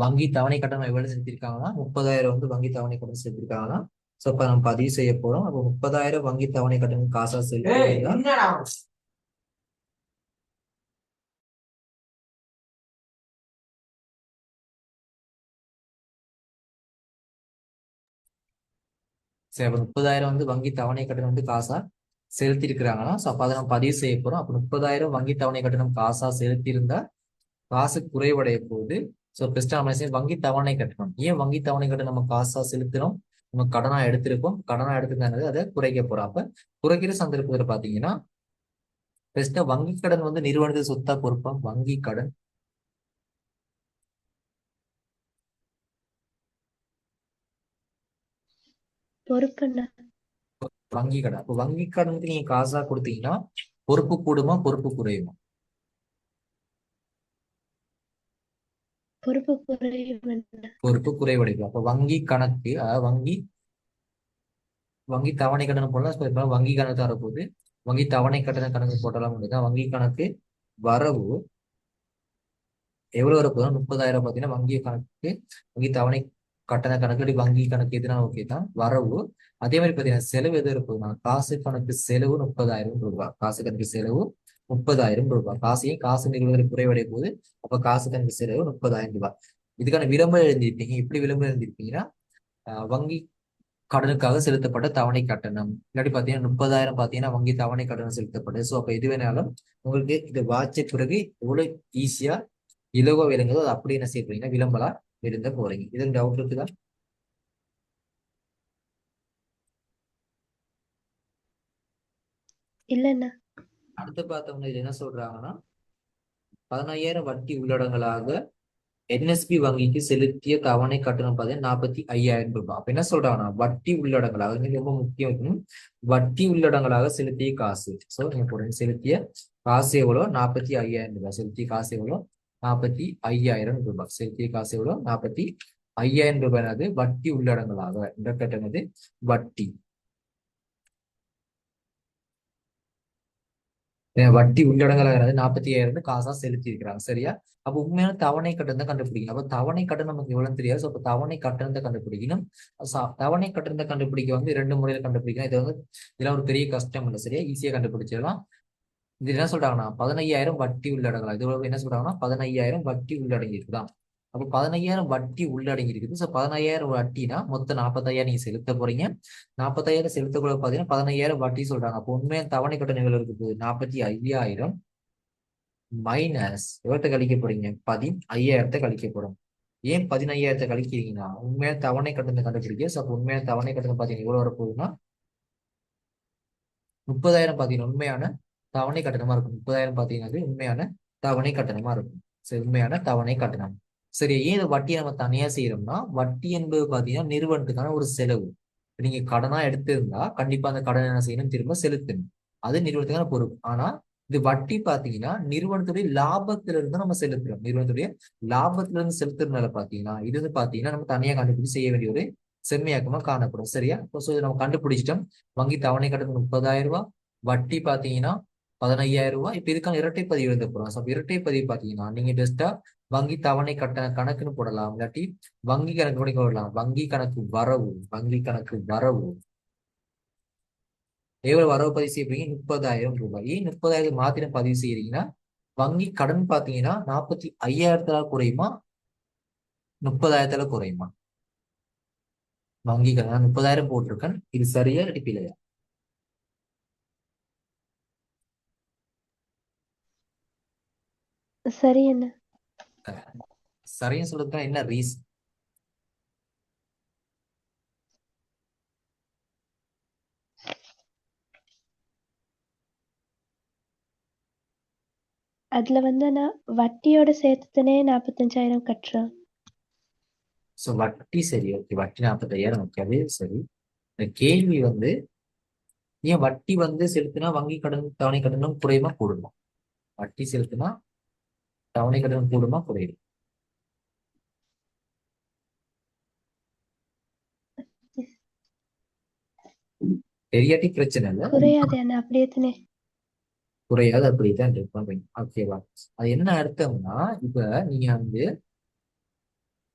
வங்கி தவணை கட்டணம் எவ்வளவு செலுத்திருக்காங்கன்னா 30,000 வந்து வங்கி தவணை கட்டணம் செலுத்திருக்காங்கன்னா சோ அப்ப நம்ம பதிவு செய்ய போறோம். அப்போ 30,000 வங்கி தவணை கட்டணம் காசா செலுத்தி சரி அப்ப 30,000 வந்து வங்கி தவணை கட்டணம் வந்து காசா செலுத்தி இருக்கிறாங்கன்னா சோ அப்ப அதை நம்ம பதிவு செய்ய போறோம். அப்ப 30,000 வங்கி தவணை கட்டணம் காசா செலுத்தி இருந்தா காசு குறைவடைய போகுது. ஸோ பெஸ்ட் நம்ம வங்கி தவணை கட்டணம். ஏன் வங்கி தவணை கட்டணம் நம்ம காசா செலுத்துறோம்? நம்ம கடனா எடுத்திருக்கோம். கடனா எடுத்திருந்தாங்க அதை குறைக்க போறோம். அப்ப குறைக்கிற சந்தர்ப்பத்தில் பாத்தீங்கன்னா பெஸ்ட்டா வங்கி கடன் வந்து நிறுவனத்துக்கு சொத்தா பொறுப்பா? வங்கி கடன் பொறுப்புண்ணா. வங்கி கடன். அப்போ வங்கி கடனுக்கு நீங்க காசா கொடுத்தீங்கன்னா பொறுப்பு கூடுமா பொறுப்பு குறையுமா? பொறுப்பு குறைவுண்ணா. பொறுப்பு குறைவடையும். அப்ப வங்கி கணக்கு வங்கி வங்கி தவணை கட்டணம் போடலாம். இப்ப வங்கி கணக்கு தரப்போகுது. வங்கி தவணை கட்டண கணக்கு போட்டலாம் முடியுதா? வங்கி கணக்கு வரவு எவ்வளவு வரப்போகுதுன்னா 30,000 பாத்தீங்கன்னா வங்கி கணக்கு வங்கி தவணை கட்டண கணக்கு வங்கி கணக்கு எதுனா ஓகே தான் வரவு. அதே மாதிரி பாத்தீங்கன்னா செலவு எது இருப்பதுன்னா காசு கணக்கு செலவு 30,000 ரூபாய். காசு கணக்கு செலவு 30,000 ரூபாய். காசையும் காசு நிறுவனம் குறைவடைய போகுது. அப்ப காசு கணக்கு செலவு 30,000 ரூபாய். இதுக்கான விளம்பரம் எழுதியிருப்பீங்க. எப்படி விளம்பரம் எழுதியிருப்பீங்கன்னா வங்கி கடனுக்காக செலுத்தப்பட்ட தவணை கட்டணம் இல்லாட்டி பாத்தீங்கன்னா 30,000 பாத்தீங்கன்னா வங்கி தவணை கட்டணம் செலுத்தப்பட்டது. ஸோ அப்ப எது வேணாலும் உங்களுக்கு இது வாட்ச பிறகு எவ்வளவு ஈஸியா இலவ விளங்குதோ அது அப்படி என்ன செய்ய போறீங்கன்னா விளம்பரம் எழுத போறீங்க. இது டவுட் இருக்குதா? இல்லண்ணா. அடுத்து பார்த்தவங்க இதுல என்ன சொல்றாங்கன்னா 15,000 வட்டி உள்ளடங்களாக என்எஸ்பி வங்கிக்கு செலுத்திய தவணை கட்டணம் பார்த்தீங்கன்னா 45,000 ரூபாய். அப்ப என்ன சொல்றாங்கன்னா வட்டி உள்ளடங்களாக இது ரொம்ப முக்கியம். வட்டி உள்ளடங்களாக செலுத்திய காசு. சோ நீங்க போடுங்க செலுத்திய காசு எவ்வளோ 45,000 ரூபாய். செலுத்திய காசு எவ்வளோ 45,000 ரூபாய். செலுத்திய காசு எவ்வளோ 45,000 ரூபாய். வட்டி உள்ளடங்களாக இந்த கட்டணது வட்டி வட்டி உள்ளடங்கலாக 45,000 காசா செலுத்தி இருக்கிறாங்க. சரியா? அப்ப உண்மையான தவணை கட்டணத்தை கண்டுபிடிக்கணும். அப்ப தவணை கட்டணம் நமக்கு எவ்வளவு தெரியாது. அப்ப தவணை கட்டணத்தை கண்டுபிடிக்கணும். தவணை கட்டணத்தை கண்டுபிடிக்க வந்து 2 முறையில கண்டுபிடிக்கணும். இது வந்து இதெல்லாம் ஒரு பெரிய கஷ்டம் இல்லை. சரியா? ஈஸியா கண்டுபிடிச்சிடலாம். இது என்ன சொல்றாங்கன்னா 15,000 வட்டி உள்ளடங்கலாம். இது என்ன சொல்றாங்கன்னா 15,000 வட்டி உள்ளடங்கி இருக்குதான். அப்ப 15,000 வட்டி உள்ளடங்கி இருக்குது. சோ 15,000 வட்டினா மொத்தம் 45,000 நீங்க செலுத்த போறீங்க. 45,000 செலுத்தக்குள்ள பாத்தீங்கன்னா 15,000 வட்டி சொல்றாங்க. அப்போ உண்மையான தவணை கட்டணம் எவ்வளவு இருக்குது 45,000 மைனஸ் எவ்வளத்தை கழிக்க போறீங்க 15,000 கழிக்க போறோம். ஏன் 15,000 கழிக்கிறீங்கன்னா உண்மையான தவணை கட்டணத்தை கண்டுபிடிக்க. சோ அப்போ உண்மையான தவணை கட்டணம் பாத்தீங்கன்னா எவ்வளவு வரப்போகுதுன்னா 30,000 பாத்தீங்கன்னா உண்மையான தவணை கட்டணமா இருக்கும். 30,000 பாத்தீங்கன்னா அது உண்மையான தவணை கட்டணமா இருக்கும். சரி உண்மையான தவணை கட்டணம். சரி ஏன் இந்த வட்டியை நம்ம தனியா செய்யறோம்னா வட்டி என்பது பாத்தீங்கன்னா நிறுவனத்துக்கான ஒரு செலவு. நீங்க கடனா எடுத்திருந்தா கண்டிப்பா அந்த கடனை என்ன செய்யணும் திரும்ப செலுத்தணும். அது நிறுவனத்துக்கான பொறுப்பு. ஆனா இது வட்டி பாத்தீங்கன்னா நிறுவனத்துடைய லாபத்துல இருந்து நம்ம செலுத்துறோம். நிறுவனத்துடைய லாபத்துல இருந்து செலுத்துறதுனால பாத்தீங்கன்னா இது வந்து பாத்தீங்கன்னா நம்ம தனியா கண்டுபிடிச்சு செய்ய வேண்டிய ஒரு செம்மையாக்கமா காணப்படும். சரியா? இப்போ நம்ம கண்டுபிடிச்சிட்டோம். வங்கி தவணை கட்டணம் 30,000 ரூபாய். வட்டி பாத்தீங்கன்னா 15,000 ரூபாய். இப்ப இதுக்கான இரட்டை பதிவு எழுத போறோம். அப்ப இரட்டை பதிவு பாத்தீங்கன்னா நீங்க ஜஸ்டா வங்கி தவணை கட்டண கணக்குன்னு போடலாம். இல்லாட்டி வங்கி கணக்கு கூட போடலாம். வங்கி கணக்கு வரவு. வங்கி கணக்கு வரவு எவ்வளவு வரவு பதிவு செய்யறீங்க 30,000 ரூபாய். ஏன் 30,000 மாத்திரம் பதிவு செய்யறீங்கன்னா வங்கி கடன் பாத்தீங்கன்னா 45,000 குறையுமா 30,000 குறையுமா? வங்கி கடன் 30,000 போட்டிருக்கேன். இது சரியா இல்லாட்டி பிழையா? சரி அண்ணா. சரின்னு சொல்றதுக்கு என்ன ரீசன்? அதுல வந்து நான் வட்டியோட சேர்த்துதானே 45,000 கட்டுறோம். சோ வட்டி சரி ஓகே. வட்டி 45,000 ஓகே அது சரி. இந்த கேள்வி வந்து ஏன் வட்டி வந்து செலுத்தினா வங்கி கடன் தவணை கட்டணம் குறையுமா கூடுமா? வட்டி செலுத்தினா தவணை கட்டணம் கூடுமா குறையுமா? தெரியாட்டி பிரச்சனை இல்லை. குறையாது அண்ணா, அப்படியே தானே. குறையாது அப்படித்தான் இருப்பாங்க. ஓகேவா? அது என்ன அர்த்தம்னா இப்ப நீங்க வந்து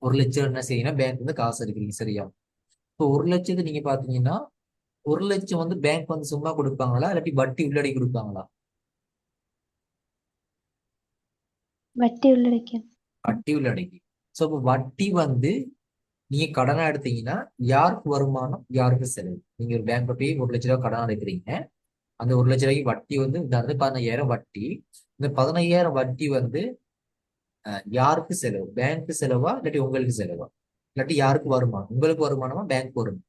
1 லட்சம் என்ன செய்யணும், பேங்க் வந்து காசு எடுக்கிறீங்க. சரியா? இப்போ 1 லட்சத்தை நீங்க பாத்தீங்கன்னா 1 லட்சம் வந்து பேங்க் வந்து சும்மா கொடுப்பாங்களா இல்லாட்டி வட்டி உள்ளடக்கி கொடுப்பாங்களா? வட்டி உள்ளடக்கியது. வட்டி உள்ளடக்கி. ஸோ இப்போ வட்டி வந்து நீங்க கடனா எடுத்தீங்கன்னா யாருக்கு வருமானம், யாருக்கு செலவு? நீங்க ஒரு பேங்க்ல போய் 1 லட்ச ரூபாய் கடன் எடுக்கிறீங்க. அந்த 1 லட்ச ரூபாய்க்கு வட்டி வந்து இந்த 15,000 வட்டி. இந்த 15,000 வட்டி வந்து யாருக்கு செலவு? பேங்க்கு செலவா இல்லாட்டி உங்களுக்கு செலவா? இல்லாட்டி யாருக்கு வருமானம்? உங்களுக்கு வருமானமா பேங்க் வரும்?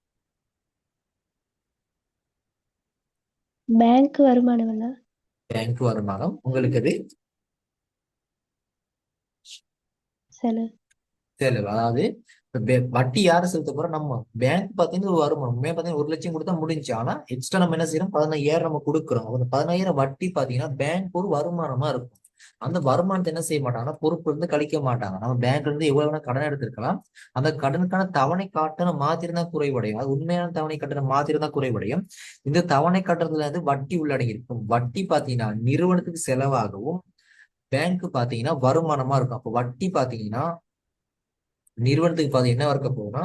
பேங்க் வருமானம் இல்ல. பேங்க் வருமானம். உங்களுக்கு அது செலவு. செலவு. அதாவது வட்டி யாரு செலுத்த போறோம்? நம்ம. பேங்க் பாத்தீங்கன்னா ஒரு வருமானம் உண்மையா பாத்தீங்கன்னா 1 லட்சம் கொடுத்தா முடிஞ்சு. ஆனா எக்ஸ்ட்ரா நம்ம என்ன செய்யறோம், 15,000 நம்ம கொடுக்குறோம். அந்த 15,000 வட்டி பாத்தீங்கன்னா பேங்க் ஒரு வருமானமா இருக்கும். அந்த வருமானத்தை என்ன செய்ய மாட்டாங்கன்னா பொறுப்பு இருந்து கழிக்க மாட்டாங்க. நம்ம பேங்க்ல இருந்து எவ்வளவு வேணா கடன் எடுத்திருக்கலாம். அந்த கடனுக்கான தவணை கட்டணம் மாத்திரம் தான் குறைவடையும். அது உண்மையான தவணை கட்டணம் மாத்திரம் தான் குறைவடையும். இந்த தவணை கட்டணத்துல வந்து வட்டி உள்ளடங்கி இருக்கும். வட்டி பாத்தீங்கன்னா நிறுவனத்துக்கு செலவாகவும் பேங்க் பாத்தீங்கன்னா வருமானமா இருக்கும். அப்போ வட்டி பாத்தீங்கன்னா நிறுவனத்துக்கு பாத்தீங்கன்னா என்ன இருக்க போகுதுன்னா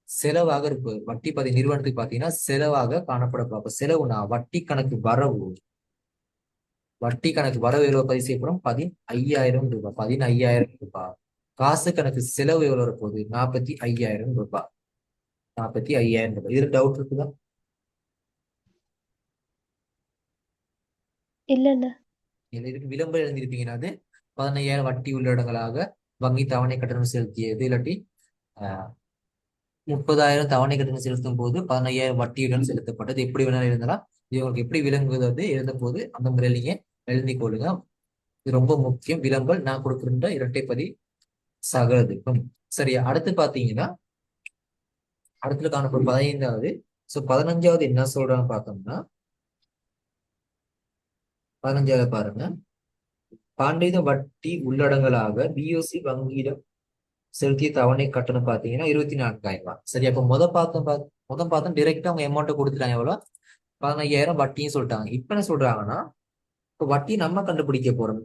செலவாக இருக்கு. வட்டி நிறுவனத்துக்கு பாத்தீங்கன்னா செலவாக காணப்பட போகும். அப்ப செலவுனா வட்டி கணக்கு வரவு. வட்டி கணக்கு வரவு எவ்வளவு பதிவு செய்யப்படும்? 15,000 ரூபாய். 15,000 ரூபாய். காசு கணக்கு செலவு எவ்வளவு வரப்போகுது? 45,000 ரூபாய். 45,000 ரூபாய். இதுல டவுட் இருக்குதா? இல்லண்ணா. இதுக்கு விளம்பரம் எழுந்திருப்பீங்கன்னா அது 15,000 வட்டி உள்ளடங்களாக வங்கி தவணை கட்டணம் செலுத்தியது, இல்லாட்டி 30,000 தவணை கட்டணம் செலுத்தும் போது 15,000 வட்டியுடன் செலுத்தப்பட்டது. எப்படி வேணாலும் எழுதலாம். இது உங்களுக்கு எப்படி விளங்குவது எழுத போது அந்த முறையில் நீங்க எழுதி கொள்ளுங்க. இது ரொம்ப முக்கியம். விளம்பல் நான் கொடுக்கின்ற இரட்டைப்பதி சகலதுக்கும். சரியா? அடுத்து பாத்தீங்கன்னா அடுத்து காணப்படும் 15வது. சோ 15வது என்ன சொல்றான்னு பார்த்தோம்னா 15வது பாருங்க. பாண்டித வட்டி உள்ளடங்கலாக பிஓசி வங்கியிடம் செலுத்திய தவணை கட்டணம் பாத்தீங்கன்னா 24,000 ரூபாய். சரி, அப்ப பார்த்தோம் டைரக்டா அவங்க அமௌண்ட் கொடுத்துட்டாங்க. எவ்வளவு? 15,000 வட்டியும் சொல்லிட்டாங்க. இப்ப என்ன சொல்றாங்கன்னா இப்ப வட்டி நம்ம கண்டுபிடிக்க போறோம்.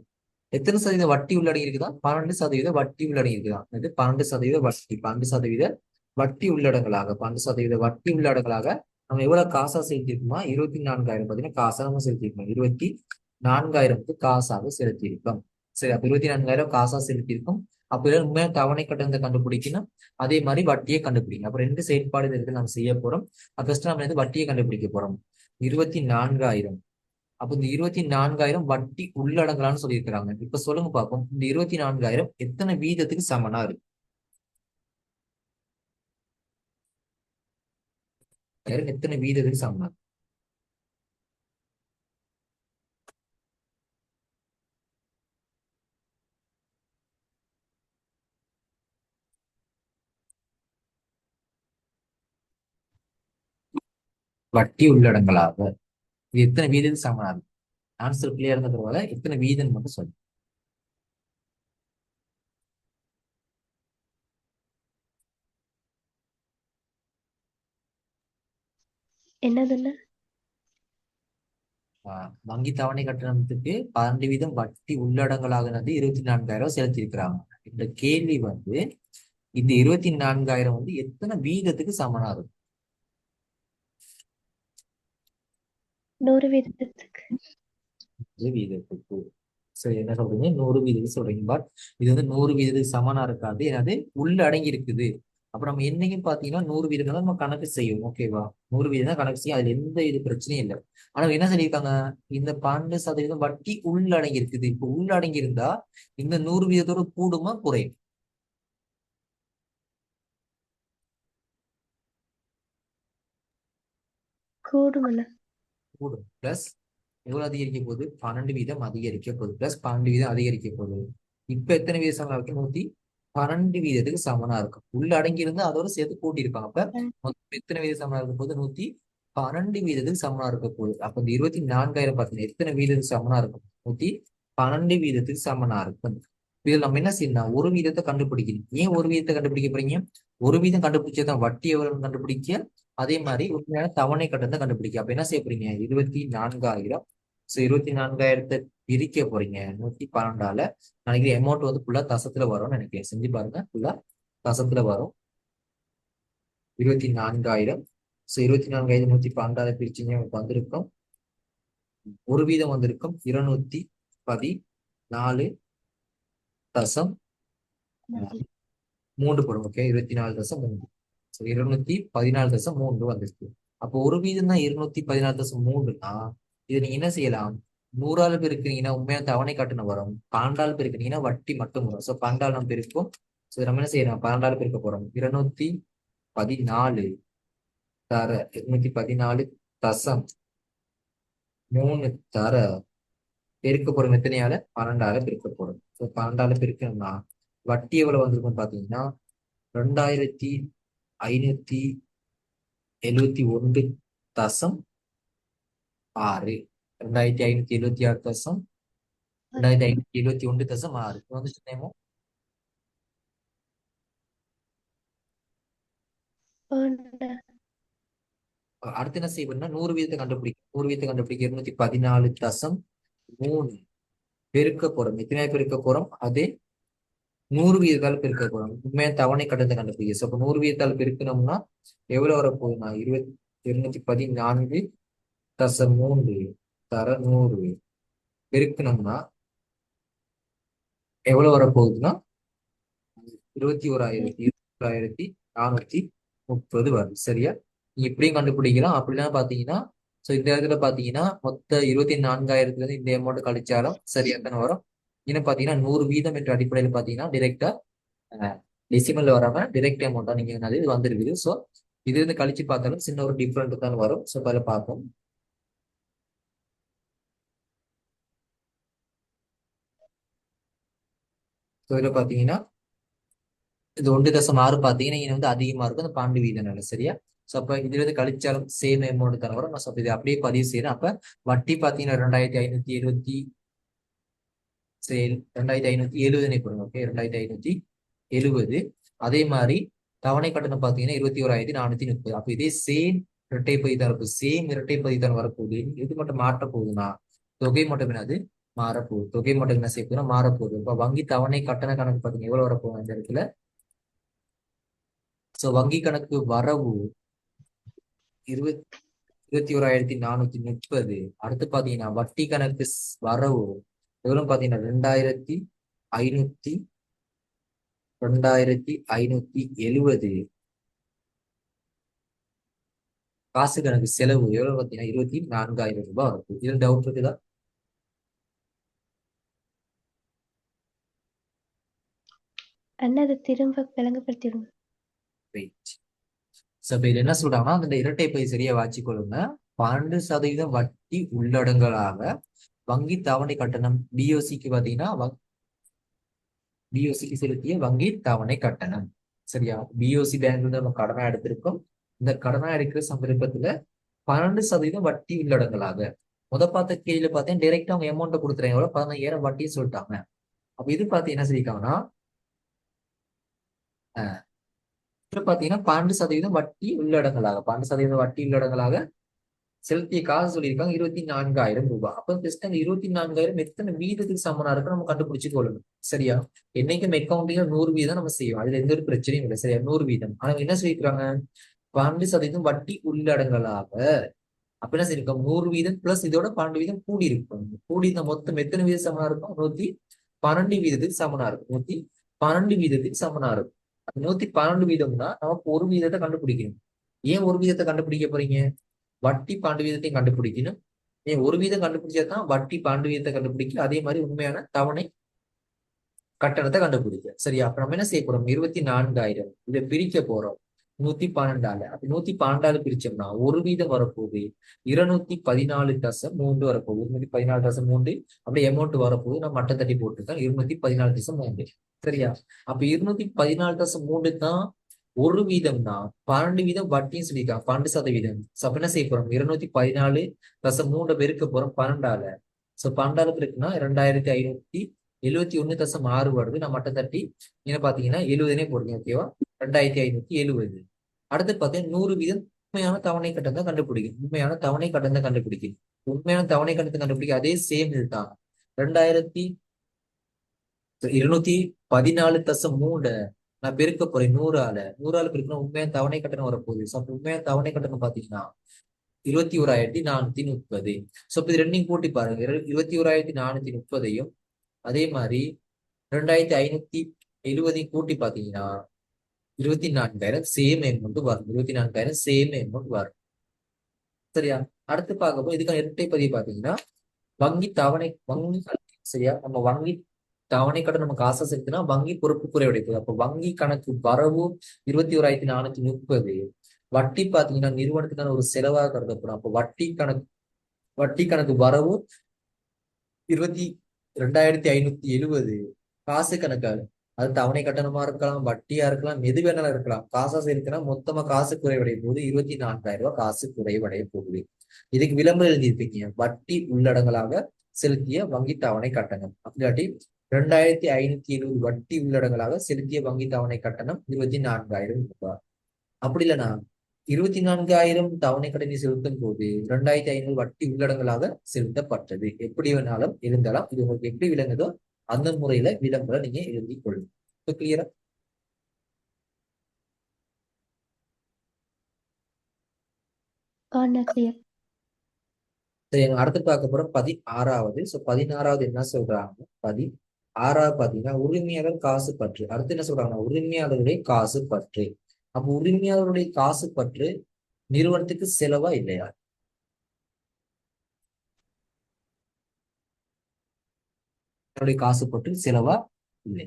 எத்தனை சதவீதம் வட்டி உள்ளடங்கி இருக்குதா? 12% வட்டி உள்ளடங்கி இருக்குதான். இது 12% வட்டி. 12% வட்டி உள்ளடங்கலாக 12% வட்டி உள்ளடங்கலாக நம்ம எவ்வளவு காசா செலுத்திருக்கோமா? 24,000 பாத்தீங்கன்னா காசா நம்ம செலுத்திருக்கோம். 24,000 காசாக செலுத்தியிருக்கோம். சரி, அப்ப 24,000 காசா செலுத்தியிருக்கோம். அப்ப இதுல உண்மையான தவணை கட்டணத்தை கண்டுபிடிக்கணும். அதே மாதிரி வட்டியை கண்டுபிடிக்கணும். அப்ப 2 செயற்பாடு இருக்கு நம்ம செய்ய போறோம். ஃபர்ஸ்ட் நம்ம வந்து வட்டியை கண்டுபிடிக்க போறோம். 24,000. அப்ப இந்த 24,000 வட்டி உள்ளடங்கலான்னு சொல்லியிருக்கிறாங்க. இப்ப சொல்லுங்க பார்ப்போம், இந்த 24,000 எத்தனை வீதத்துக்கு சமனா இருக்கு? எத்தனை வீதத்துக்கு சமனா இருக்கு? வட்டி உள்ளடங்கலாக இது எத்தனை வீதத்துக்கு சமனா இருக்கு? ஆன்சர் கிளியர் இருந்ததுனால எத்தனை வீதம் மட்டும் சொல்லு. என்னதுண்ணா? வங்கி தவணை கட்டணத்துக்கு 12% வட்டி உள்ளடங்கலாகினது 24,000 செலுத்தியிருக்கிறாங்க. இந்த கேள்வி வந்து இந்த 24,000 வந்து எத்தனை வீதத்துக்கு சமனா இருக்கும்? 100 வீதத்துக்கு. வீதத்துக்கு. சரி, என்ன சொல்றீங்க? 100 வீதத்துக்கு சொல்றீங்க. பட் இது வந்து 100 வீதத்துக்கு சமனா இருக்காது. ஏன்னா உள்ள அடங்கி இருக்குது. அப்ப நம்ம என்னைக்கும் பாத்தீங்கன்னா 100 வீதம் தான் நம்ம கணக்கு செய்யும். ஓகேவா? 100 வீதம் தான் கணக்கு செய்யும். அதுல எந்த இது பிரச்சனையும் இல்லை. ஆனா என்ன சொல்லியிருக்காங்க? இந்த 12% வட்டி உள்ளடங்கி இருக்குது. இப்ப உள்ளடங்கி இருந்தா இந்த 100 வீதத்தோட கூடுமா குறையும்? கூடுமண்ணா. கூடும். பிளஸ் எவ்வளவு அதிகரிக்க போகுது? 12 வீதம் அதிகரிக்க போகுது. பிளஸ் 12 வீதம் அதிகரிக்க போகுது. இப்ப எத்தனை வீதம் சமனா இருக்கு? 112 வீதத்துக்கு சமனா இருக்கும். உள்ள அடங்கி இருந்தா அதோட சேர்த்து கூட்டியிருப்பாங்க. அப்ப மொத்தம் எத்தனை வீதம் சமனா இருக்க போகுது? 112 வீதத்துக்கு சமனா இருக்க போகுது. அப்ப இந்த 24,000 பாத்தீங்கன்னா எத்தனை வீதத்துக்கு சமனா இருக்கும்? 112 வீதத்துக்கு சமனா இருக்கும். இதுல நம்ம என்ன செய்யணும்? ஒரு வீதத்தை கண்டுபிடிக்கணும். ஏன் ஒரு வீதத்தை கண்டுபிடிக்க போறீங்க? ஒரு வீதம் கண்டுபிடிச்சதான் வட்டி எவ்வளவு கண்டுபிடிக்க, அதே மாதிரி உண்மையான தவணை கட்டணத்தை கண்டுபிடிக்க. அப்ப என்ன செய்ய போறீங்க? 24,000. சோ 24,000 பிரிக்க போறீங்க 112ஆல. நினைக்கிறேன் அமௌண்ட் வந்து ஃபுல்லா தசத்துல வரும்னு நினைக்கிறேன். செஞ்சு பாருங்க. ஃபுல்லா தசத்துல வரும் 24,000. ஸோ 24,112 பிரிச்சுங்க நமக்கு வந்திருக்கும் ஒரு வீதம் வந்திருக்கும் 214 தசம் 3 போடும். ஓகே, 24.3. ஸோ 214.3 வந்திருக்கு. அப்போ ஒரு வீதம் தான் 214.3னா இதை நீங்க என்ன செய்யலாம், 100ஆல் பெருக்குனீங்கன்னா உண்மையான தவணை கட்டணம் வரும், 12ஆல் பெருக்குனீங்கன்னா வட்டி மட்டும் வரும். ஸோ 12ஆல் நம்ம பெருக்கும். ஸோ நம்ம என்ன செய்யலாம், 12ஆல் பெருக்க போறோம். 214 தர 214.3 தர பெருக்க போறோம். எத்தனையால? 12ஆல பெருக்க போறோம். ஸோ 12ஆல பெருக்கணும்னா வட்டி எவ்வளவு வந்திருக்கும் பாத்தீங்கன்னா 2,571.6. 2,576 2,571.6 வந்து சொன்னேமோ. அடுத்து என்ன செய்யணும்னா 100 வீதத்தை கண்டுபிடிக்கும். 100 வீதத்தை கண்டுபிடிக்க 214.3 பெருக்க போறோம். எத்தனை பெருக்க போறோம்? அதே 100 வீதத்தால் பெருக்க போறோம். உண்மையான தவணை கட்டணத்தை கண்டுபிடிக்க. ஸோ அப்போ 100 வீதத்தால் பெருக்கணும்னா எவ்வளவு வரப்போகுதுன்னா 214.3 தர 100 பெருக்கணும்னா எவ்வளவு வரப்போகுதுன்னா 21,430 வரும். சரியா? நீங்க இப்படியும் கண்டுபிடிக்கலாம். அப்படிலாம் பாத்தீங்கன்னா ஸோ இந்த இடத்துல பாத்தீங்கன்னா மொத்த 24,000 இருந்து இந்த அமௌண்ட் கழிச்சாலும் சரியா தானே வரும். இன்னும் பாத்தீங்கன்னா 100 வீதம் என்ற அடிப்படையில் பாத்தீங்கன்னா டிரெக்டா டெசிமல்ல வராம டிரெக்ட் அமௌண்டா நீங்க இது வந்துருக்குது. ஸோ இது இருந்து கழிச்சு பார்த்தாலும் சின்ன ஒரு டிஃப்ரெண்ட் தான் வரும். ஸோ அதில் பார்ப்போம். ஸோ இதில் பார்த்தீங்கன்னா இது 1.6 பார்த்தீங்கன்னா இங்க வந்து அதிகமா இருக்கும் அந்த 12 வீதம். சரியா? ஸோ அப்போ இதுல இருந்து கழிச்சாலும் சேம் அமௌண்ட் தானே வரும். ஸோ இது அப்படியே பதிவு செய்யறேன். அப்ப வட்டி பார்த்தீங்கன்னா 2,570 2,570 போடுங்க. ஓகே, 2,570. அதே மாதிரி தவணை கட்டணம் பார்த்தீங்கன்னா 21,430. அப்போ இதே சேம் இரட்டை பதிதான் இருக்கும். சேம் இரட்டை பதிதான் வரப்போகுது. இது மட்டும் மாற்ற போகுதுன்னா தொகை மட்டும் என்னது மாறப்போகுது. தொகை மட்டும் என்ன செய்ய போகுதுன்னா மாறப்போகுது. இப்போ வங்கி தவணை கட்டண கணக்கு பார்த்தீங்கன்னா எவ்வளவு வரப்போகுது இந்த இடத்துல. ஸோ வங்கி கணக்கு வரவு 21,430. அடுத்து பாத்தீங்கன்னா வட்டி கணக்கு வரவு எவ்வளவு பாத்தீங்கன்னா 2,570. காசு கணக்கு செலவு எவ்வளவு பாத்தீங்கன்னா 24,000 ரூபாய் வரும். இதுல டவுட் இருக்குதா? அண்ணா அதை திரும்ப விளங்கப்படுத்திடுங்க. இதுல என்ன சொல்றாங்கன்னா அந்த இரட்டை பை சரியா வாச்சிக்கொள்ளுங்க. 12% வட்டி உள்ளடங்கலாக வங்கி தவணை கட்டணம் பிஓசிக்கு பாத்தீங்கன்னா பிஓசிக்கு செலுத்திய வங்கி தவணை கட்டணம். சரியா? பிஓசி பேங்க்ல நம்ம கடனா எடுத்திருக்கோம். இந்த கடனா எடுக்கிற சந்தர்ப்பத்துல 12% வட்டி உள்ளடங்கலாக பார்த்த கேள்வியில பார்த்தேன் டைரக்டா அவங்க அமௌண்ட்டை கொடுத்துறாங்க. எவ்வளவு? 15,000 வட்டின்னு சொல்லிட்டாங்க. அப்ப இது பார்த்து என்ன சொல்லியிருக்காங்கன்னா பாத்தீங்கன்னா 12% வட்டி உள்ளடங்கலாக 12% வட்டி உள்ளடங்கலாக செலுத்திய காசு சொல்லியிருக்காங்க 24,000 ரூபாய். அப்ப ஜஸ்ட் அந்த 24,000 எத்தனை வீதத்துக்கு சமனா இருக்கு நம்ம கண்டுபிடிச்சு கொள்ளணும். சரியா? என்னைக்கும் அக்கௌண்டிங் 100 வீதம் நம்ம செய்வோம். அதுல எந்த ஒரு பிரச்சனையும் இல்லை. சரியா? 100 வீதம். ஆனா என்ன சொல்லியிருக்காங்க 12% வட்டி உள்ளடங்கலாக. அப்ப என்ன சொல்லியிருக்கோம் 100 வீதம் பிளஸ் இதோட 12 வீதம் கூடி இருக்கும். கூடி இந்த மொத்தம் எத்தனை வீதம் சமனா இருக்கும்? 112 வீதத்துக்கு சமனா இருக்கும். 112 வீதத்துக்கு சமனா இருக்கும். 112 வீதம்னா நமக்கு ஒரு வீதத்தை கண்டுபிடிக்கணும். ஏன் ஒரு வீதத்தை கண்டுபிடிக்க போறீங்க? வட்டி 12 வீதத்தையும் கண்டுபிடிக்கணும். ஏன் ஒரு வீதம் கண்டுபிடிச்சாதான் வட்டி 12 வீதத்தை கண்டுபிடிக்க, அதே மாதிரி உண்மையான தவணை கட்டணத்தை கண்டுபிடிக்க. சரியா? அப்ப நம்ம என்ன செய்ய போறோம் 24,000 இதை பிரிக்க போறோம் 112. அப்ப 112 பிரிச்சோம்னா ஒரு வீதம் வரப்போகுது 214.3 வரப்போகுது. 214.3 அப்படியே அமௌண்ட் வரப்போகுது. நம்ம மட்ட தட்டி போட்டுருக்கோம் 214.3. சரியா? அப்ப 214.3 தான் ஒரு வீதம்னா 12 வீதம் வட்டின்னு சொல்லியிருக்காங்க 12%. அப்ப என்ன செய்ய போறோம் 214.3 பெருக்க போறோம் 12ஆல. சோ 12ஆல இருக்குன்னா 2,571.6 வருது. நான் மட்ட தட்டி என்ன பாத்தீங்கன்னா 70 போடுங்க. ஓகேவா? 2,570. அடுத்து பாத்தீங்கன்னா 100 வீதம் உண்மையான தவணை கட்டணத்தை கண்டுபிடிக்கும். உண்மையான தவணை கட்டணத்தை கண்டுபிடிக்கும். உண்மையான தவணை கட்டணத்தை கண்டுபிடிக்க அதே சேம் இதுதான் 2,214.3 நான் பெருக்க போறேன் 100ஆல பெருக்கணும் உண்மையான தவணை கட்டணம் வரப்போகுது. ஸோ உண்மையான தவணை கட்டணம் பாத்தீங்கன்னா 21,430. ஸோ இது ரெண்டையும் கூட்டி பாருங்க. 21,430ஐயும் அதே மாதிரி 2,570 கூட்டி பாத்தீங்கன்னா 24,000 சேம் அமௌண்ட் வரும். 24,000 சேம் அமௌண்ட் வரும். சரியா? அடுத்து பார்க்கும்போது இதுக்கான இரட்டை பதிவு பாத்தீங்கன்னா வங்கி சரியா, நம்ம வங்கி தவணை கடன் நம்ம காசை செலுத்தினா வங்கி பொறுப்பு குறைவடைக்குது. அப்போ வங்கி கணக்கு வரவு 21,430. வட்டி பாத்தீங்கன்னா நிறுவனத்துக்கான ஒரு செலவாக கருதப்படும். அப்போ வட்டி கணக்கு வரவு 22,570. காசு கணக்காக அது தவணை கட்டணமா இருக்கலாம், வட்டியா இருக்கலாம், எது வேணாலும் இருக்கலாம். காசா செலுத்தினா மொத்தமா காசு குறைவடைய போகுது. 24,000 ரூபாய் காசு குறைவடைய போகுது. இதுக்கு விளம்பரம் எழுதியிருப்பீங்க, வட்டி உள்ளடங்களாக செலுத்திய வங்கி தவணை கட்டணம். அப்படியாட்டி 2,570 வட்டி உள்ளடங்களாக செலுத்திய வங்கி தவணை கட்டணம் 24,000 ரூபாய். அப்படி இல்லைன்னா 24,000 தவணை கடனை செலுத்தும் போது 2,500 வட்டி உள்ளடங்களாக செலுத்தப்பட்டது. எப்படி வேணாலும் இருந்தாலும் இது உங்களுக்கு எப்படி விளங்குதோ அந்த முறையில விளம்பரம் நீங்க எழுதி கொள்ளுங்க. இப்போ கிளியரா? கிளியர். சரி, அடுத்து பார்க்க போறோம் 16வது. 16வது என்ன சொல்றாங்க? 16வது பாத்தீங்கன்னா உரிமையாளர் காசு பற்று. அடுத்து என்ன சொல்றாங்கன்னா உரிமையாளருடைய காசு பற்று. அப்ப உரிமையாளருடைய காசு பற்று நிறுவனத்துக்கு செலவா இல்லையா? காசு பற்று செலவா இல்லை?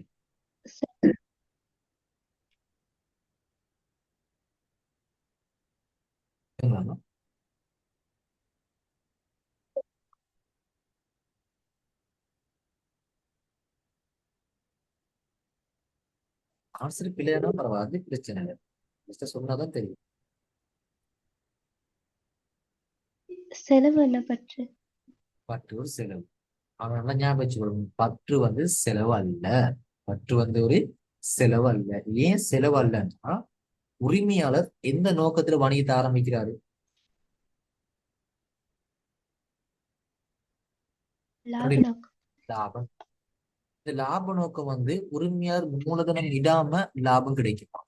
ஆன்சர் பிள்ளையானா பரவாயில்ல, பிரச்சனை இல்லை. சொன்னாதான் தெரியும். செலவு என்ன பற்று? பற்று ஒரு செலவு. அவன் நல்லா ஞாபகம் வச்சுக்கணும், பற்று செலவு அல்ல. பற்று ஒரு செலவு அல்ல. ஏன் செலவு அல்லன்னா உரிமையாளர் எந்த நோக்கத்துல வணிகத்தை ஆரம்பிக்கிறாரு? லாபம். இந்த லாப நோக்கம் உரிமையாளர் மூலதனம் இடாம லாபம் கிடைக்குமா?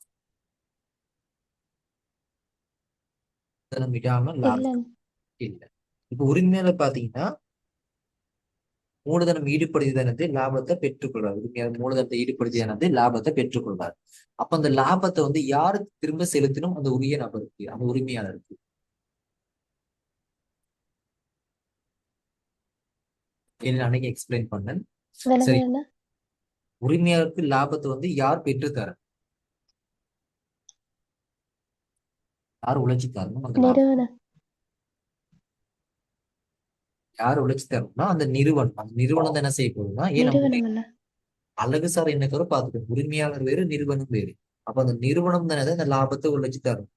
இடாம லாபம் இல்ல. இப்ப உரிமையாளர் பாத்தீங்கன்னா மூலதனம் ஈடுபடுத்தி லாபத்தை பெற்றுக்கொள்வார். உரிமையாளர் மூலதனத்தை ஈடுபடுத்தி லாபத்தை பெற்றுக்கொள்வார். அப்ப அந்த லாபத்தை யாருக்கு திரும்ப செலுத்தணும்? அந்த உரிய நபருக்கு, அந்த உரிமையாளருக்கு. அன்னைக்கு எக்ஸ்பிளைன் பண்ணேன். சரி, உரிமையாளருக்கு லாபத்தை யார் பெற்று தர? யார் உழைச்சி தரணும்? அந்த லாபம் யார் உழைச்சி தரணும்னா அந்த நிறுவனம். அந்த நிறுவனம் தான் என்ன செய்ய போகுதுன்னா, ஏன் அழகு சார் என்ன தவிர பார்த்துட்டு உரிமையாளர் வேறு நிறுவனம் வேறு. அப்ப அந்த நிறுவனம் தானே அந்த லாபத்தை உழைச்சி தரும்.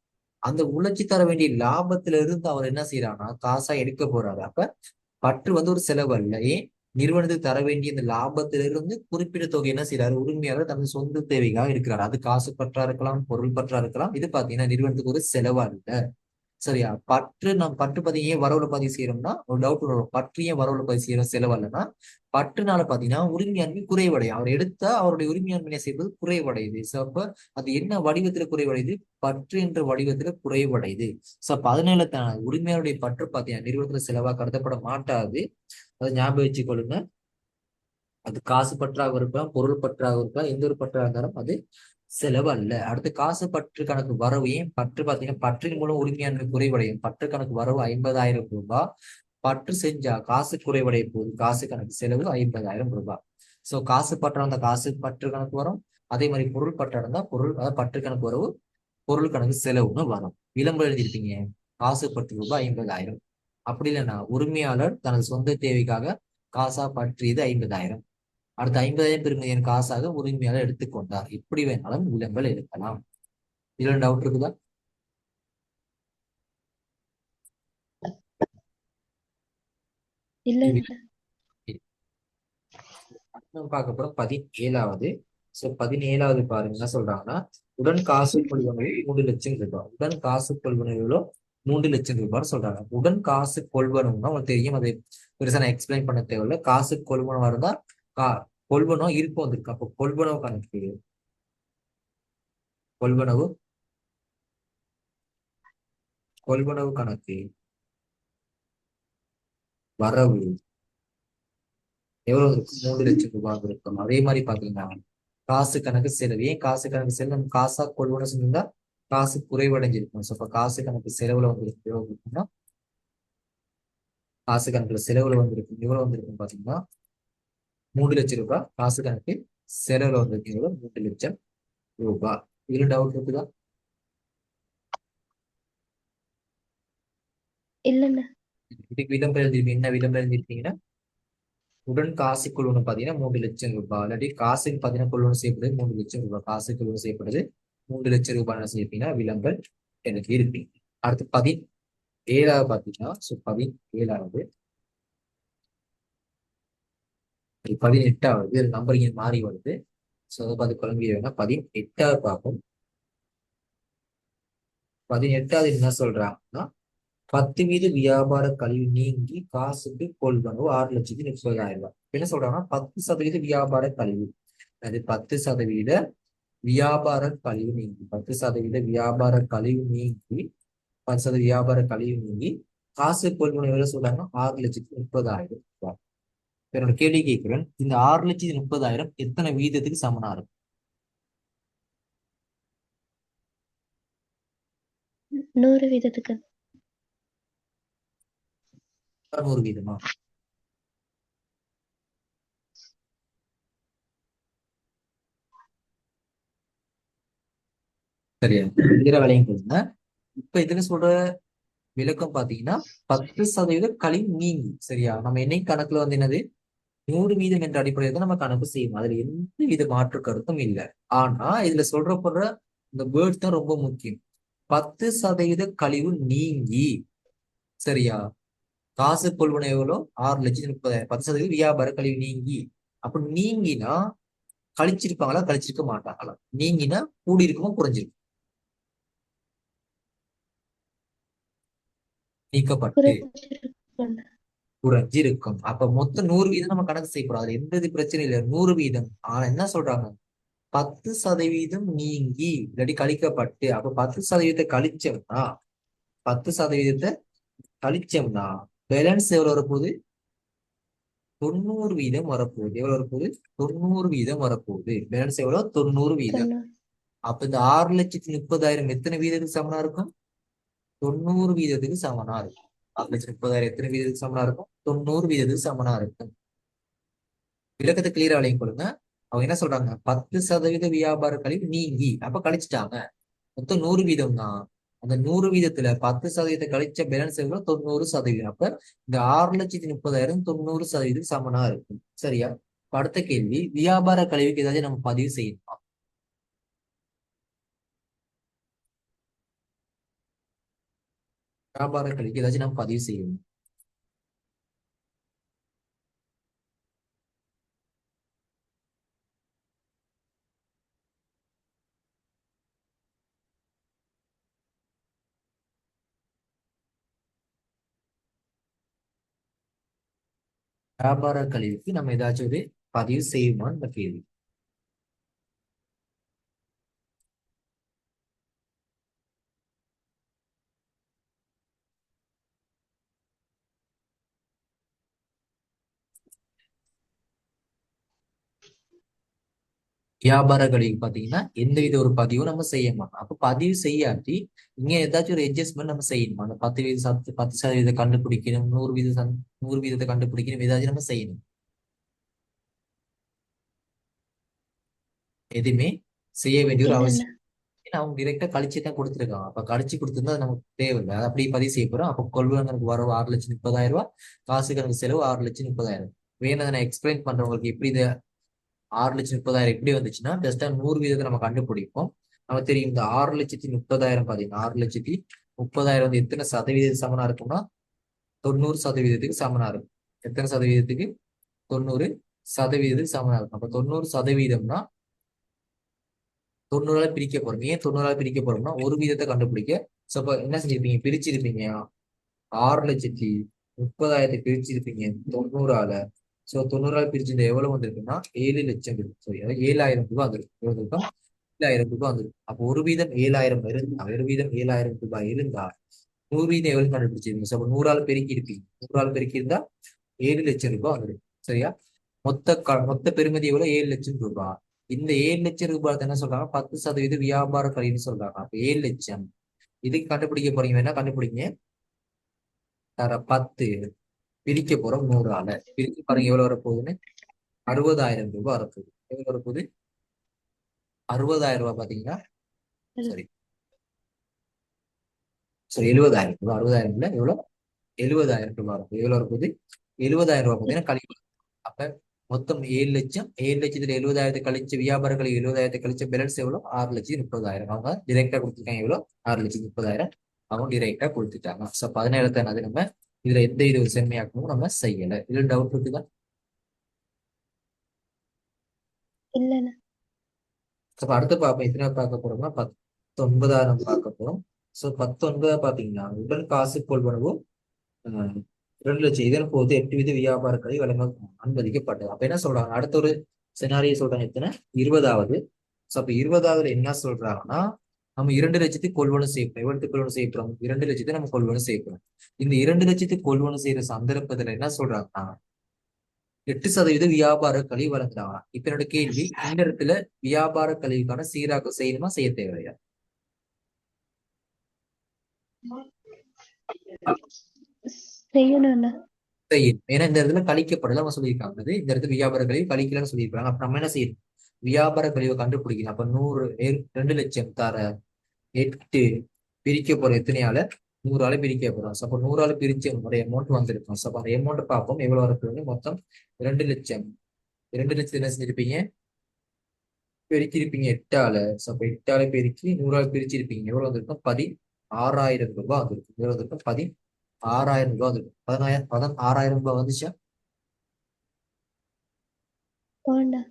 அந்த உழைச்சி தர வேண்டிய லாபத்துல இருந்து அவர் என்ன செய்யறாங்கன்னா காசா எடுக்க போறாரு. அப்ப பற்று ஒரு செலவு அல்ல. ஏன்? நிறுவனத்துக்கு தர வேண்டிய இந்த லாபத்திலிருந்து குறிப்பிட்ட தொகை என்ன செய்யறாரு? உரிமையாளர் தனது சொந்த தேவைக்காக இருக்கிறார். அது காசு பற்றா இருக்கலாம், பொருள் பற்றா இருக்கலாம். இது பாத்தீங்கன்னா நிறுவனத்துக்கு ஒரு செலவா இல்ல. சரியா? நம்ம பற்று பதிவு ஏன் வரவுல பதிவு செய்யறோம்னா ஒரு டவுட் வரும். பற்று ஏன் வரவுல பதிவு செய்யறோம் செலவு இல்லைன்னா, பற்றுனால பாத்தீங்கன்னா உரிமையாண்மை குறைவடையும். அவர் எடுத்தா அவருடைய உரிமையாண்மையை செய்வது குறைவடையுது. சோ அப்ப அது என்ன வடிவத்துல குறைவடையுது? பற்று என்ற வடிவத்துல குறைவடையுது. சோ அப்ப அதனால தான் உரிமையாளருடைய பற்று பாத்தீங்கன்னா நிறுவனத்துல செலவா கருதப்பட மாட்டாது. அதை ஞாபகம் வச்சுக்கொள்ளுங்க. அது காசு பற்றாக இருக்கலாம், பொருள் பற்றாக இருக்கலாம், எந்த ஒரு பற்றாக இருந்தாலும் அது செலவு அல்ல. அடுத்து காசு பற்று கணக்கு வரவு. ஏன் பற்று பாத்தீங்கன்னா பற்றின் மூலம் உரிமையாண்மை குறைவடையும். பற்று கணக்கு வரவு 50,000 ரூபாய். பற்று செஞ்சா காசு குறைவடைய போகுது. காசு கணக்கு செலவு 50,000 ரூபாய். சோ காசு பற்றா இருந்தா காசு பற்று கணக்கு வரும். அதே மாதிரி பொருள் பற்றா இருந்தா பொருள், அதாவது பற்று கணக்கு வரவு, பொருள் கணக்கு செலவுன்னு வரும். விளம்பரம் எழுதியிருப்பீங்க, காசு பற்று ரூபாய் 50,000. அப்படி இல்லைன்னா உரிமையாளர் தனது சொந்த தேவைக்காக காசா பற்றியது 50,000. அடுத்த 50,000 பெருமதியான காசாக உரிமையாளர் எடுத்துக்கொண்டார். இப்படி வேணாலும் விலங்கல் எடுக்கலாம். இதுல டவுட் இருக்குதா? பார்க்க போறோம் 17வது. 17வது பாருங்க என்ன சொல்றாங்கன்னா, உடன் காசு கொள்வனவில் 3 லட்சம் ரூபாய். உடன் காசு கொள்வனவிலோ 3 லட்சம் ரூபாய் சொல்றாங்க. உடன் காசு கொள்வனம்னா உங்களுக்கு தெரியும், அதை பெருசா நான் எக்ஸ்பிளைன் பண்ண தேவையில்ல. காசு கொள்வனவா இருந்தா கொள்வனோ இருப்பு வந்திருக்கு. அப்போ கொள்வனோ கணக்கு கொள்வனவு கொள்வனவு கணக்கு வரவு எவ்வளவு இருக்கும்? 3,00,000 இருக்கும். அதே மாதிரி பாத்தீங்கன்னா காசு கணக்கு செலவு. ஏன் காசு கணக்கு செலவு? நம்ம காசா கொள்வனவு செஞ்சிருந்தா காசு குறைவடைஞ்சிருக்கும். ஸோ இப்ப காசு கணக்கு செலவுல வந்திருக்கு எவ்வளவு இருக்குன்னா, காசு கணக்குல செலவுல வந்திருக்கு எவ்வளவு வந்திருக்கும் பாத்தீங்கன்னா 3,00,000 காசு கணக்கு செலவுல வந்திருக்கு எவ்வளவு? 3,00,000. இதுல டவுட் இருக்குதா? இல்லண்ணா. இதுக்கு விளம்பரம் எழுதிருப்பீங்க. என்ன விளம்பரம் எழுதிருப்பீங்கன்னா, உடன் காசு கொள்வனவு பாத்தீங்கன்னா 3,00,000. இல்லாட்டி காசுக்கு பாத்தீங்கன்னா கொள்வனவு செய்யப்படுது 3,00,000. காசு கொள்வனவு செய்யப்படுது 3,00,000 என்ன செய்யிருப்பீங்கன்னா விளம்பரம் எனக்கு இருப்பீங்க. அடுத்து 17வது பாத்தீங்கன்னா, 17வது 18வது இது நம்பர் இங்க மாறி வருது. ஸோ அதை பார்த்து குழம்பிய வேணா 18வது பார்ப்போம். 18வது என்ன சொல்றாங்கன்னா, 10% வியாபார கழிவு நீங்கி காசுக்கு கொள்வனவு 6,30,000. என்ன சொல்றாங்கன்னா 10% வியாபார கழிவு. அது 10% வியாபார கழிவு நீங்கி 10% வியாபார கழிவு நீங்கி 10% வியாபார கழிவு நீங்கி காசு கொள்வனவு எவ்வளவு சொல்றாங்கன்னா 6,30,000. என்னோட கேள்வி கேட்கிறேன், இந்த 6,30,000 எத்தனை வீதத்துக்கு சமனா இருக்கும்? 100 வீதத்துக்கு. 100 வீதமா? சரியா? வேற வேலையும் கொடுங்க. இப்ப இதுல சொல்ற விளக்கம் பாத்தீங்கன்னா 10% கழிவு நீங்கி. சரியா? நம்ம என்னைக்கு கணக்குல வந்து என்னது 100 வீதம் என்ற அடிப்படையில் தான் நம்ம கணக்கு செய்யணும். அதுல எந்த வித மாற்று கருத்தும் இல்லை. ஆனா இதுல சொல்றப்படுற இந்த வேர்ட் தான் ரொம்ப முக்கியம். 10% கழிவு நீங்கி. சரியா? காசு கொள்வனவு எவ்வளோ? 6,30,000. 10% வியாபார கழிவு நீங்கி. அப்ப நீங்கினா கழிச்சிருப்பாங்களா கழிச்சிருக்க மாட்டாங்களா? நீங்கினா கூடி இருக்குமா குறைஞ்சிருக்கும்? நீக்கப்பட்டு குறைஞ்சிருக்குண்ணா. குறைஞ்சிருக்கும். அப்ப மொத்தம் 100 வீதம் நம்ம கணக்கு செய்யக்கூடாது. அதுல எந்த பிரச்சனை இல்லை, 100 வீதம். ஆனா என்ன சொல்றாங்க, 10% நீங்கி இல்லாட்டி கழிக்கப்பட்டு. அப்ப 10% கழிச்சோம்னா 10% கழிச்சோம்னா பேலன்ஸ் எவ்வளவு வரப்போகுது? 90 வீதம் வரப்போகுது. எவ்வளவு வரப்போகுது? 90 வீதம் வரப்போகுது. பேலன்ஸ் எவ்வளவு? 90 வீதம். 90. அப்ப இந்த 6,30,000 எத்தனை வீதத்துக்கு சமனா இருக்கும்? 90 வீதத்துக்கு சமனா இருக்கும். 6,30,000 எத்தனை வீதத்துக்கு சமனா இருக்கும்? 90 வீதத்துக்கு சமனா இருக்கும். விளக்கத்தை கிளியரா விளையும் கொடுங்க. அவங்க என்ன சொல்றாங்க, 10% வியாபார கழிவு நீங்கி. அப்ப கழிச்சுட்டாங்க. மொத்தம் 100 வீதம் தான். அந்த 100 வீதத்துல 10% கழிச்ச பேலன்ஸ் எவ்வளவு? 90%. அப்ப இந்த 6,30,000 90% சமனா இருக்கும். சரியா? இப்ப அடுத்த கேள்வி, வியாபார கழிவுக்கு ஏதாச்சும் நம்ம பதிவு செய்யணுமா? வியாபார கழிவுக்கு ஏதாச்சும் நம்ம பதிவு செய்யணும். வியாபார கழிவுக்கு நம்ம ஏதாச்சும் ஒரு பதிவு செய்யுமான்னு இந்த கேள்வி. வியாபார கழிவு பாத்தீங்கன்னா எந்தவித ஒரு பதிவும் நம்ம செய்ய மாட்டோம். அப்ப பதிவு செய்யாட்டி இங்க ஏதாச்சும் ஒரு அட்ஜஸ்ட்மெண்ட் நம்ம செய்யணும். அந்த 10% கண்டுபிடிக்கணும், 100 வீதத்தை கண்டுபிடிக்கணும், ஏதாச்சும் நம்ம செய்யணும். எதுவுமே செய்ய வேண்டிய ஒரு இல்லண்ணா. அவசியம். ஏன்னா அவங்க டிரெக்டா கழிச்சு தான் கொடுத்துருக்காங்க. அப்ப கழிச்சு கொடுத்திருந்தா அது நமக்கு தேவையில்லை. அது அப்படி பதிவு செய்ய போறோம். அப்ப கொள்வனங்களுக்கு வரவு 6,30,000. காசு கணக்கு செலவு 6,30,000. வேணும் நான் எக்ஸ்பிளைன் பண்றவங்களுக்கு எப்படி இது 6,30,000 எப்படி வந்துச்சுன்னா, ஜஸ்ட் 100 வீதத்தை நம்ம கண்டுபிடிப்போம். நமக்கு தெரியும் இந்த 6,30,000 பாத்தீங்கன்னா 6,30,000 வந்து எத்தனை சதவீதம் சமனா இருக்கும்னா 90%க்கு சமனா இருக்கும். எத்தனை சதவீதத்துக்கு? 90%க்கு சமனா இருக்கும். அப்ப 90%னா 90ஆல பிரிக்க போறோம். ஏன் 90ஆல பிரிக்க போறோம்னா ஒரு வீதத்தை கண்டுபிடிக்க. சோ அப்ப என்ன செஞ்சிருப்பீங்க? பிரிச்சிருப்பீங்க. 6,30,000 பிரிச்சிருப்பீங்க 90ஆல. சோ 90ஆல பிரிச்சு எவ்வளவு வந்திருக்குன்னா 7 லட்சம் இருக்கு. சாரி, அதாவது 7,000 ரூபாய் வந்திருக்கு. எவ்வளவு இருக்கும்? 7,000 ரூபாய் வந்துருக்கு. அப்போ ஒரு வீதம் 7,000 இருந்தா, ஒரு வீதம் 7,000 ரூபாய் இருந்தா 100 வீதம் எவ்வளவு கண்டுபிடிச்சிருக்கீங்க? அப்ப 100ஆல பெருக்கி இருப்பீங்க. 100ஆல பெருக்கி இருந்தா 7,00,000 ரூபாய் வந்துடும். சரியா? மொத்த பெறுமதி எவ்வளவு? 7,00,000 ரூபாய். இந்த 7,00,000 ரூபாய் என்ன சொல்றாங்க? 10% வியாபார கழிவுன்னு சொல்றாங்க. அப்ப 7,00,000 இதுக்கு கண்டுபிடிக்க போறீங்க. என்ன கண்டுபிடிங்க? தர 10 பிரிக்க போறோம் 100ஆல. பிரிச்சு பாருங்க எவ்வளவு வரப்போகுதுன்னு. 60,000 ரூபாய் வரப்போகுது. எவ்வளவு வரப்போகுது? 60,000 ரூபாய் பாத்தீங்கன்னா, சரி சரி 70,000 ரூபாய். 60,000 இல்ல எவ்வளவு? 70,000 ரூபாய் இருக்கும். எவ்வளவு வரப்போகுது? 70,000 ரூபாய் பாத்தீங்கன்னா கழிவு. அப்ப மொத்தம் 7,00,000. 7,00,000 70,000 கழிச்சு வியாபார கழிவு 70,000 கழிச்ச பேலன்ஸ் எவ்வளவு? 6,30,000. அவங்க டிரெக்டா கொடுத்துருக்காங்க. எவ்வளவு? 6,30,000 அவங்க டிரெக்டா கொடுத்துட்டாங்க. சோ 17 அது நம்ம இதுல எந்த இது ஒரு செம்மையாக்கணும் நம்ம செய்யல. இதுல டவுட் இருக்குதா? இல்லண்ணா. அப்ப அடுத்து பார்ப்போம். எத்தனை பார்க்க போறோம்னா 19,000 பார்க்க போறோம். சோ 19 பாத்தீங்கன்னா உடன் காசு கொள்வனவும் 2,00,000 இதன் போது 8 வீத வியாபார கழிவு வழங்க அனுமதிக்கப்பட்டது. அப்ப என்ன சொல்றாங்க? அடுத்த ஒரு செனாரியை சொல்றாங்க. எத்தனை? 20வது. சோ அப்ப 20வதுல என்ன சொல்றாங்கன்னா நம்ம 2,00,000 கொள்வனவு செய்யப்போம். எவ்வளவு கொள்வனவு செய்யப்போம்? 2,00,000 நம்ம கொள்வனவு செய்யப்போம். இந்த 2,00,000 கொள்வனவு செய்யற சந்தர்ப்பத்துல என்ன சொல்றாங்கன்னா 8% வியாபார கழிவு வழங்குறாங்க. இப்ப என்னோட கேள்வி, இந்த இடத்துல வியாபார கழிவுக்கான சீராக்கம் செய்யணுமா செய்ய தேவையா? செய்யணும்ண்ணா. செய்யணும். ஏன்னா இந்த இடத்துல கழிக்கப்படல அவங்க சொல்லியிருக்காங்க. இந்த இடத்துல வியாபார கழிவு கழிக்கலன்னு சொல்லியிருக்காங்க. அப்ப நம்ம என்ன செய்யணும்? வியாபார கழிவை கண்டுபிடிக்கணும். அப்ப 100 2,00,000 தர 8 பிரிக்க போற எத்தனையால? 100ஆல பிரிக்க போறோம். அப்ப 100ஆல பிரிச்சு ஒரு அமௌண்ட் வந்திருக்கும். அப்ப அந்த அமௌண்ட் பார்ப்போம் எவ்வளவு இருக்குன்னு. மொத்தம் 2,00,000. 2,00,000 என்ன செஞ்சிருப்பீங்க? பெருக்கிருப்பீங்க 8ஆல. அப்ப 8ஆல பெருக்கி 100ஆல பிரிச்சிருப்பீங்க. எவ்வளவு வந்திருக்கும்? 16,000 ரூபாய் வந்திருக்கும். எவ்வளவு வந்திருக்கும்? 16,000 ரூபாய் வந்திருக்கும். 16,000 ரூபாய் வந்துச்சா? ஓண்ணா.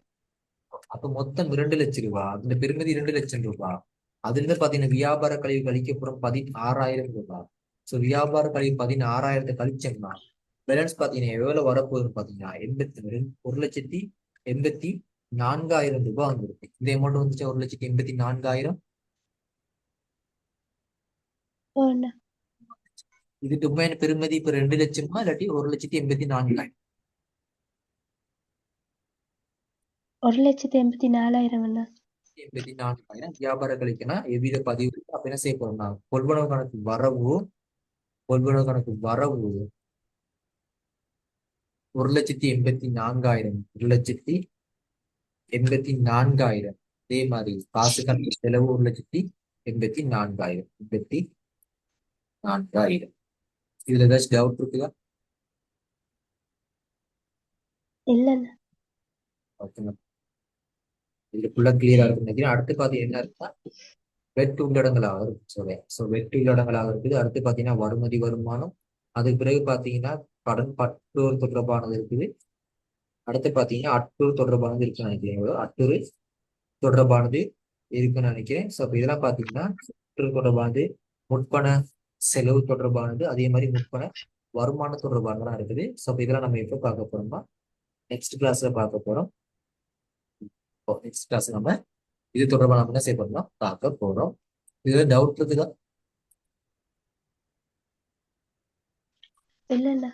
அப்ப மொத்தம் 2,00,000 ரூபாய். அந்த பெருமதி 2,00,000 ரூபாய். அதுல இருந்து பாத்தீங்கன்னா வியாபார கழிவு கழிக்கப்புறம் 16,000 ரூபாய். சோ வியாபார கழிவு 16,000 கழிச்சோம்னா பேலன்ஸ் பாத்தீங்கன்னா எவ்வளவு வரப்போகுதுன்னு பாத்தீங்கன்னா 1,84,000 ரூபாய் வந்திருக்கு. இந்த அமௌண்ட் வந்துச்சு 1,84,000. ஓண்ணா. இதுக்கு உண்மையான பெருமதி இப்ப 2,00,000 இல்லாட்டி 1,84,000? 1,84,000 அண்ணா. 84,000 வியாபார கழிக்குன்னா எவ்வித பதிவு இருக்கு. அப்ப என்ன செய்ய போறோம்னா கொள்வனவு கணக்கு வரவு 1,84,000. 1,84,000. அதே மாதிரி காசு கணக்கு செலவு 1,84,000. 84,000. இதுல ஏதாச்சும் டவுட் இருக்குதா? இல்லண்ணா. ஓகேங்க. இதுக்குள்ள கிளியரா இருக்குன்னு நினைக்கிறேன். அடுத்து பாத்தீங்கன்னா என்ன இருக்குன்னா வெட்டு உள்ளடங்களாக இருக்கு. சொல்றேன். ஸோ வெட்டு உள்ளடங்களாக இருக்குது. அடுத்து பாத்தீங்கன்னா வருமதி வருமானம். அதுக்கு பிறகு பாத்தீங்கன்னா கடன் பற்றோர் தொடர்பானது இருக்குது. அடுத்து பாத்தீங்கன்னா அட்டூர் தொடர்பானது இருக்குன்னு நினைக்கிறேன். அட்டூர் தொடர்பானது இருக்குன்னு நினைக்கிறேன். ஸோ அப்ப இதெல்லாம் பாத்தீங்கன்னா அட்டூர் தொடர்பானது, முற்பண செலவு தொடர்பானது, அதே மாதிரி முற்பண வருமான தொடர்பானதெல்லாம் இருக்குது. ஸோ அப்ப இதெல்லாம் நம்ம எப்போ பார்க்க போறோம்னா நெக்ஸ்ட் கிளாஸ்ல பார்க்க போறோம். நெக்ஸ்ட் கிளாஸ் நம்ம இது தொடர்பாக நம்ம என்ன செய்ய போறோம்னா பார்க்க போறோம். இதுல டவுட் இருக்குதா? இல்லண்ணா.